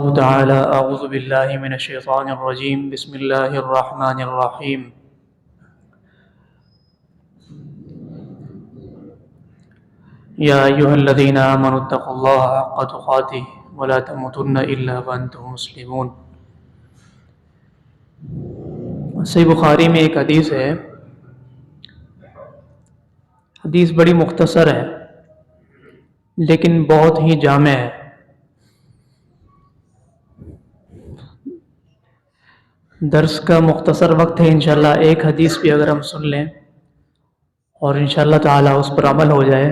الله تعالى أعوذ بالله من الشيطان الرجيم بسم الله الرحمن الرحيم يا أيها الذين آمنوا اتقوا الله حق تقاته ولا تموتن إلا وأنتم مسلمون۔ صحیح بخاری میں ایک حدیث ہے، حدیث بڑی مختصر ہے لیکن بہت ہی جامع ہے۔ درس کا مختصر وقت ہے، انشاءاللہ ایک حدیث بھی اگر ہم سن لیں اور انشاءاللہ تعالی اس پر عمل ہو جائے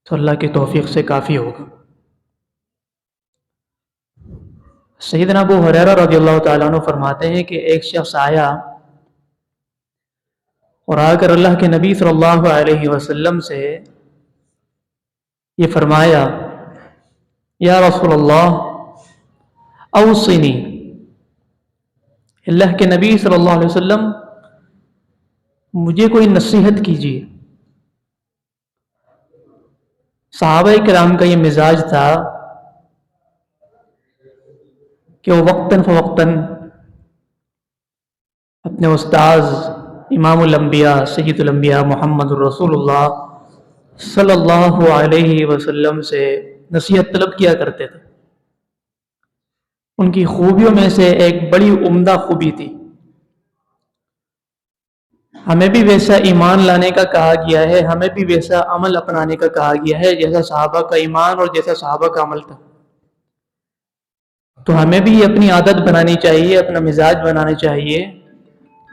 تو اللہ کی توفیق سے کافی ہوگا۔ سیدنا ابو ہریرہ رضی اللہ تعالیٰ عنہ فرماتے ہیں کہ ایک شخص آیا اور آ کر اللہ کے نبی صلی اللہ علیہ وسلم سے یہ فرمایا، یا رسول اللہ اوصنی، اللہ کے نبی صلی اللہ علیہ وسلم مجھے کوئی نصیحت کیجیے۔ صحابہ کرام کا یہ مزاج تھا کہ وہ وقتاً فوقتاً اپنے استاذ امام الانبیاء سید الانبیاء محمد الرسول اللہ صلی اللہ علیہ وسلم سے نصیحت طلب کیا کرتے تھے۔ ان کی خوبیوں میں سے ایک بڑی عمدہ خوبی تھی، ہمیں بھی ویسا ایمان لانے کا کہا گیا ہے، ہمیں بھی ویسا عمل اپنانے کا کہا گیا ہے جیسا صحابہ کا ایمان اور جیسا صحابہ کا عمل تھا۔ تو ہمیں بھی اپنی عادت بنانی چاہیے، اپنا مزاج بنانا چاہیے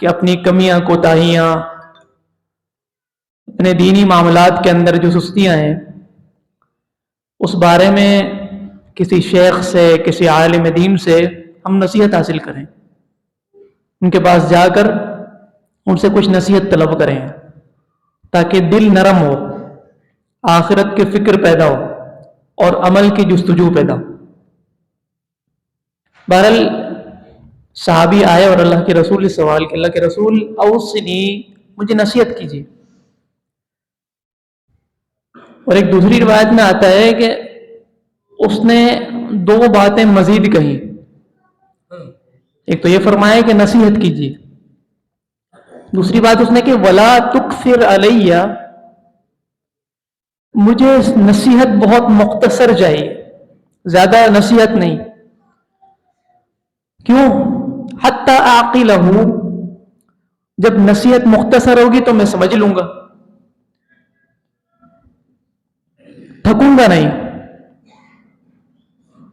کہ اپنی کمیاں کوتاہیاں، اپنے دینی معاملات کے اندر جو سستیاں ہیں اس بارے میں کسی شیخ سے، کسی عالم دین سے ہم نصیحت حاصل کریں، ان کے پاس جا کر ان سے کچھ نصیحت طلب کریں تاکہ دل نرم ہو، آخرت کی فکر پیدا ہو اور عمل کی جستجو پیدا ہو۔ بہرحال صحابی آئے اور اللہ کے رسول سے سوال کہ اللہ کے رسول اوصنی، مجھے نصیحت کیجیے۔ اور ایک دوسری روایت میں آتا ہے کہ اس نے دو باتیں مزید کہیں، ایک تو یہ فرمایا کہ نصیحت کیجیے، دوسری بات اس نے کہ ولا تکثر علیہ، مجھے نصیحت بہت مختصر چاہیے، زیادہ نصیحت نہیں۔ کیوں؟ حتی اعقلہ، جب نصیحت مختصر ہوگی تو میں سمجھ لوں گا، تھکوں گا نہیں۔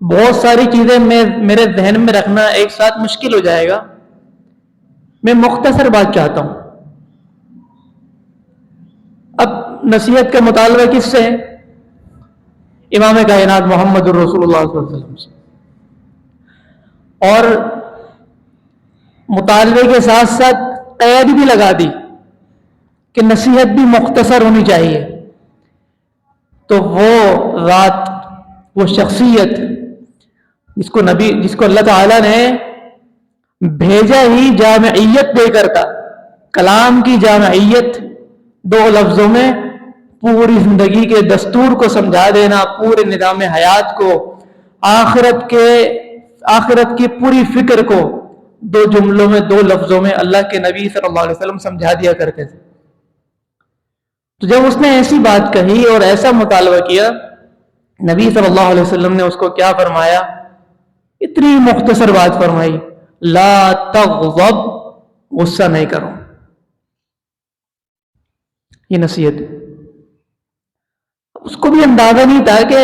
بہت ساری چیزیں میرے ذہن میں رکھنا ایک ساتھ مشکل ہو جائے گا، میں مختصر بات چاہتا ہوں۔ اب نصیحت کا مطالبہ کس سے ہے؟ امام کائنات محمد الرسول اللہ صلی اللہ علیہ وسلم سے، اور مطالبے کے ساتھ ساتھ قید بھی لگا دی کہ نصیحت بھی مختصر ہونی چاہیے۔ تو وہ ذات، وہ شخصیت جس کو اللہ تعالیٰ نے بھیجا ہی جامعیت دے کر تھا، کلام کی جامعیت، دو لفظوں میں پوری زندگی کے دستور کو سمجھا دینا، پورے نظام حیات کو، آخرت کی پوری فکر کو دو جملوں میں، دو لفظوں میں اللہ کے نبی صلی اللہ علیہ وسلم سمجھا دیا کرتے تھے۔ تو جب اس نے ایسی بات کہی اور ایسا مطالبہ کیا، نبی صلی اللہ علیہ وسلم نے اس کو کیا فرمایا؟ اتنی مختصر بات فرمائی، لا تغضب، غصہ نہیں کرو۔ یہ نصیحت، اس کو بھی اندازہ نہیں تھا کہ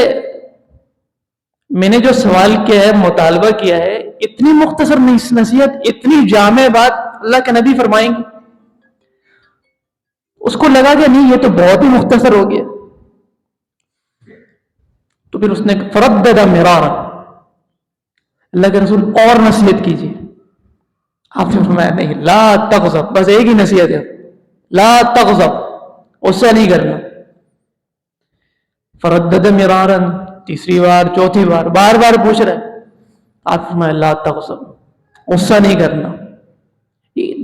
میں نے جو سوال کیا ہے، مطالبہ کیا ہے، اتنی مختصر نصیحت، اتنی جامع بات اللہ کے نبی فرمائیں گے۔ اس کو لگا کہ نہیں، یہ تو بہت ہی مختصر ہو گیا۔ تو پھر اس نے فردد مرارا، اللہ کے رسول اور نصیحت کیجیے۔ آپ نے فرمایا نہیں، لا تغضب، بس ایک ہی نصیحت ہے، لا تغضب، غصہ نہیں کرنا۔ فردد مرارا، تیسری بار، چوتھی بار، بار بار پوچھ رہے، آپ فرمایا لا تغضب، غصہ نہیں کرنا۔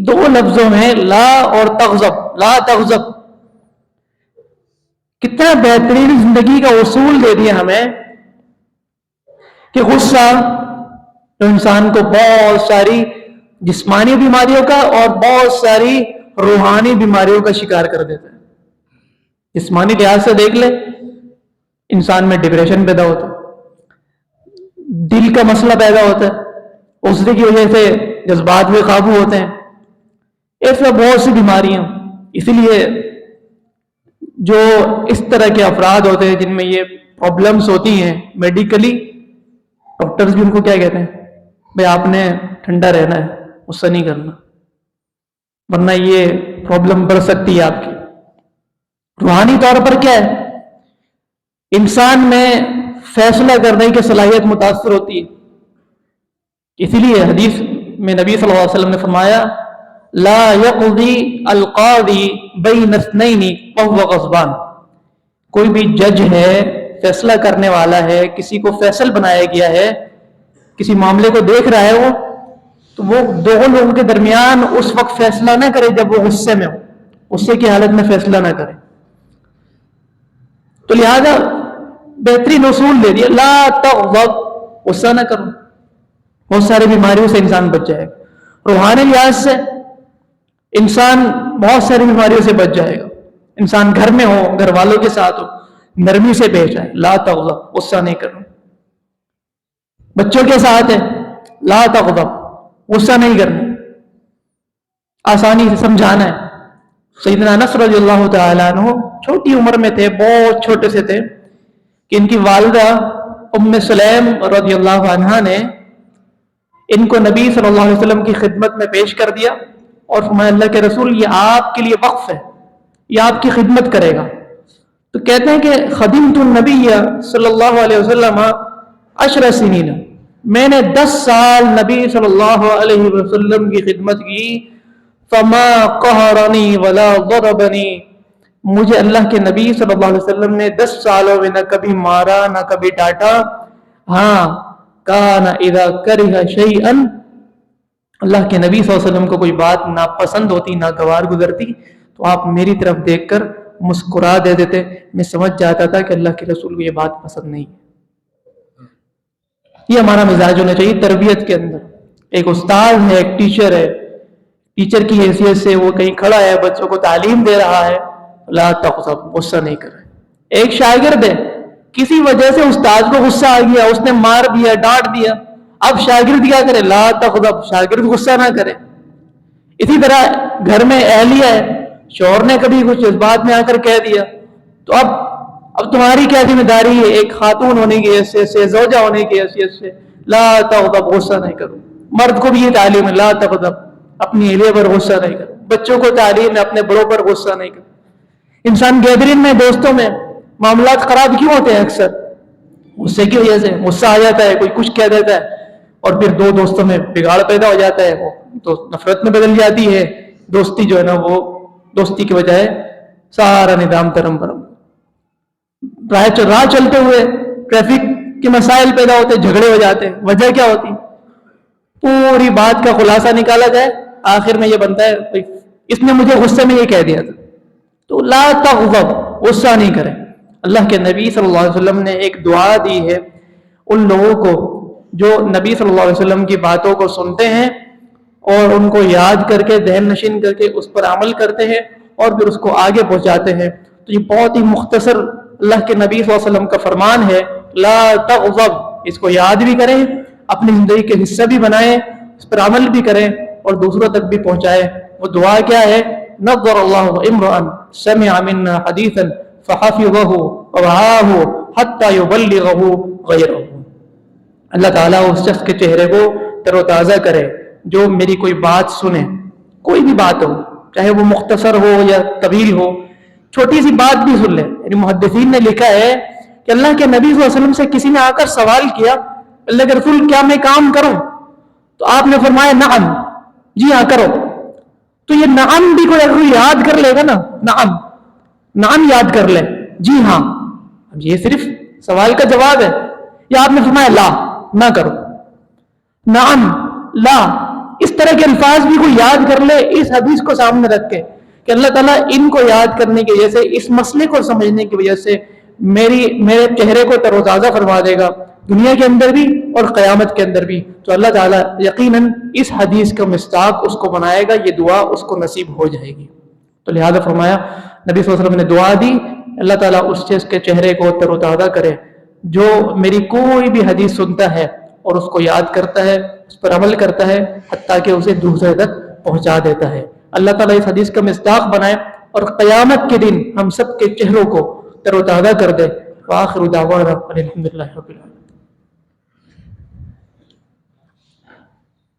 دو لفظوں میں لا اور تغضب، لا تغضب، کتنا بہترین زندگی کا اصول دے دیا ہمیں کہ غصہ تو انسان کو بہت ساری جسمانی بیماریوں کا اور بہت ساری روحانی بیماریوں کا شکار کر دیتا ہے۔ جسمانی لحاظ سے دیکھ لے، انسان میں ڈپریشن پیدا ہوتا ہے، دل کا مسئلہ پیدا ہوتا ہے، غصے کی وجہ سے جذبات بے قابو ہوتے ہیں، ایسا بہت سی بیماریاں۔ اسی لیے جو اس طرح کے افراد ہوتے ہیں جن میں یہ پرابلمس ہوتی ہیں میڈیکلی، ڈاکٹرز بھی ان کو کیا کہتے ہیں، بھائی آپ نے ٹھنڈا رہنا ہے، غصہ نہیں کرنا، ورنہ یہ پرابلم بڑھ سکتی ہے آپ کی۔ روحانی طور پر کیا ہے، انسان میں فیصلہ کرنے کی صلاحیت متاثر ہوتی ہے۔ اسی لیے حدیث میں نبی صلی اللہ علیہ وسلم نے فرمایا لا یقضی القاضی بین اثنین وہو غضبان، کوئی بھی جج ہے، فیصلہ کرنے والا ہے، کسی کو فیصل بنایا گیا ہے، کسی معاملے کو دیکھ رہا ہے وہ، تو وہ دو لوگوں کے درمیان اس وقت فیصلہ نہ کرے جب وہ غصے میں ہو، غصے کی حالت میں فیصلہ نہ کرے۔ تو لہذا بہترین اصول دے دیا لا تغضب، غصہ نہ کرو، بہت ساری بیماریوں سے انسان بچ جائے گا۔ روحانی لحاظ سے انسان بہت ساری بیماریوں سے بچ جائے گا۔ انسان گھر میں ہو، گھر والوں کے ساتھ ہو، نرمی سے پیش آئے، لا تغضب، غصہ نہیں کرو۔ بچوں کے ساتھ ہے، لا تغضب، غصہ نہیں کرنا، آسانی سے سمجھانا ہے۔ سیدنا انس رضی اللہ تعالیٰ عنہ چھوٹی عمر میں تھے، بہت چھوٹے سے تھے، کہ ان کی والدہ ام سلیم رضی اللہ عنہا نے ان کو نبی صلی اللہ علیہ وسلم کی خدمت میں پیش کر دیا اور فرمایا اللہ کے رسول یہ آپ کے لیے وقف ہے، یہ آپ کی خدمت کرے گا۔ تو کہتے ہیں کہ خدمت النبی صلی اللہ علیہ وسلم 10 سنین، میں نے 10 سال نبی صلی اللہ علیہ وسلم کی خدمت کی، فما قہرنی ولا ضربنی، مجھے اللہ کے نبی صلی اللہ علیہ وسلم نے 10 سالوں میں نہ کبھی مارا نہ کبھی ڈانٹا۔ ہاں کان اذا کرہ شیئا، اللہ کے نبی صلی اللہ علیہ وسلم کو کوئی بات ناپسند ہوتی، ناگوار گزرتی، تو آپ میری طرف دیکھ کر مسکرا دے دیتے، میں سمجھ جاتا تھا کہ اللہ کے رسول کو یہ بات پسند نہیں ہے۔ یہ ہمارا مزاج ہونا چاہیے تربیت کے اندر۔ ایک استاد ہے، ایک ٹیچر ہے، ٹیچر کی حیثیت سے وہ کہیں کھڑا ہے، بچوں کو تعلیم دے رہا ہے، لا تغضب، غصہ نہیں کرے۔ ایک شاگرد ہے، کسی وجہ سے استاد کو غصہ آ گیا، اس نے مار دیا، ڈانٹ دیا، اب شاگرد کیا کرے، لا تغضب، شاگرد غصہ نہ کرے۔ اسی طرح گھر میں اہلیہ ہے، شوہر نے کبھی کچھ جذبات میں آ کر کہہ دیا، تو اب تمہاری کیا ذمہ داری ہے ایک خاتون ہونے کی حیثیت سے، زوجہ ہونے کی حیثیت سے، لا تغضب، غصہ نہیں کرو۔ مرد کو بھی یہ تعلیم ہے، لا تغضب، اپنی اہلیہ پر غصہ نہیں کرو۔ بچوں کو تعلیم ہے، اپنے بڑوں پر غصہ نہیں کرو۔ انسان گیدرنگ میں، دوستوں میں معاملات خراب کیوں ہوتے ہیں؟ اکثر غصے کی وجہ سے، غصہ آ جاتا ہے، کوئی کچھ کہہ دیتا ہے اور پھر دو دوستوں میں بگاڑ پیدا ہو جاتا ہے، وہ تو نفرت میں بدل جاتی ہے، دوستی جو ہے نا وہ دوستی کے بجائے سارا نظام ترم برم۔ راہ چلتے ہوئے ٹریفک کے مسائل پیدا ہوتے، جھگڑے ہو جاتے، وجہ کیا ہوتی؟ پوری بات کا خلاصہ نکالا جائے، آخر میں یہ بنتا ہے اس نے مجھے غصے میں یہ کہہ دیا تھا۔ تو لا تغضب، غصہ نہیں کرے۔ اللہ کے نبی صلی اللہ علیہ وسلم نے ایک دعا دی ہے ان لوگوں کو جو نبی صلی اللہ علیہ وسلم کی باتوں کو سنتے ہیں اور ان کو یاد کر کے، ذہن نشین کر کے اس پر عمل کرتے ہیں اور پھر اس کو آگے پہنچاتے ہیں۔ تو یہ بہت ہی مختصر اللہ کے نبی صلی اللہ علیہ وسلم کا فرمان ہے، لا تغضب، اس کو یاد بھی کریں، اپنی زندگی کے حصہ بھی بنائیں، اس پر عمل بھی کریں اور دوسروں تک بھی پہنچائیں۔ وہ دعا کیا ہے؟ نظر اللہ امرأ سمع منا حدیثا فحفظہ ووعاہ حتی یبلغہ غیرہ، اللہ تعالیٰ اس شخص کے چہرے کو تر و تازہ کرے جو میری کوئی بات سنے، کوئی بھی بات ہو، چاہے وہ مختصر ہو یا طویل ہو، چھوٹی سی بات بھی سن لے۔ یعنی محدثین نے لکھا ہے کہ اللہ کے نبی صلی اللہ علیہ وسلم سے کسی نے آ کر سوال کیا، اللہ کے رسول کیا میں کام کروں؟ تو آپ نے فرمایا نعم، جی ہاں کرو۔ تو یہ نعم بھی کوئی یاد کر لے گا نا، نعم، نعم یاد کر لے، جی ہاں، اب یہ صرف سوال کا جواب ہے، یا آپ نے فرمایا لا، نہ کرو، نعم، لا، اس طرح کے الفاظ بھی کوئی یاد کر لے اس حدیث کو سامنے رکھ کے کہ اللہ تعالیٰ ان کو یاد کرنے کی وجہ سے، اس مسئلے کو سمجھنے کی وجہ سے میرے چہرے کو تر و تازہ فرما دے گا، دنیا کے اندر بھی اور قیامت کے اندر بھی. تو اللہ تعالیٰ یقیناً اس حدیث کا مصداق اس کو بنائے گا, یہ دعا اس کو نصیب ہو جائے گی. تو لہذا فرمایا نبی صلی اللہ علیہ وسلم نے دعا دی, اللہ تعالیٰ اس چیز کے چہرے کو تر و تازہ کرے جو میری کوئی بھی حدیث سنتا ہے اور اس کو یاد کرتا ہے, اس پر عمل کرتا ہے, حتیٰ کہ اسے دوسرے تک پہنچا دیتا ہے. اللہ تعالیٰ اس حدیث کا مصداق بنائے اور قیامت کے دن ہم سب کے چہروں کو تر و تازہ کر دے. وآخر دعوانا الحمدللہ رب العالمین.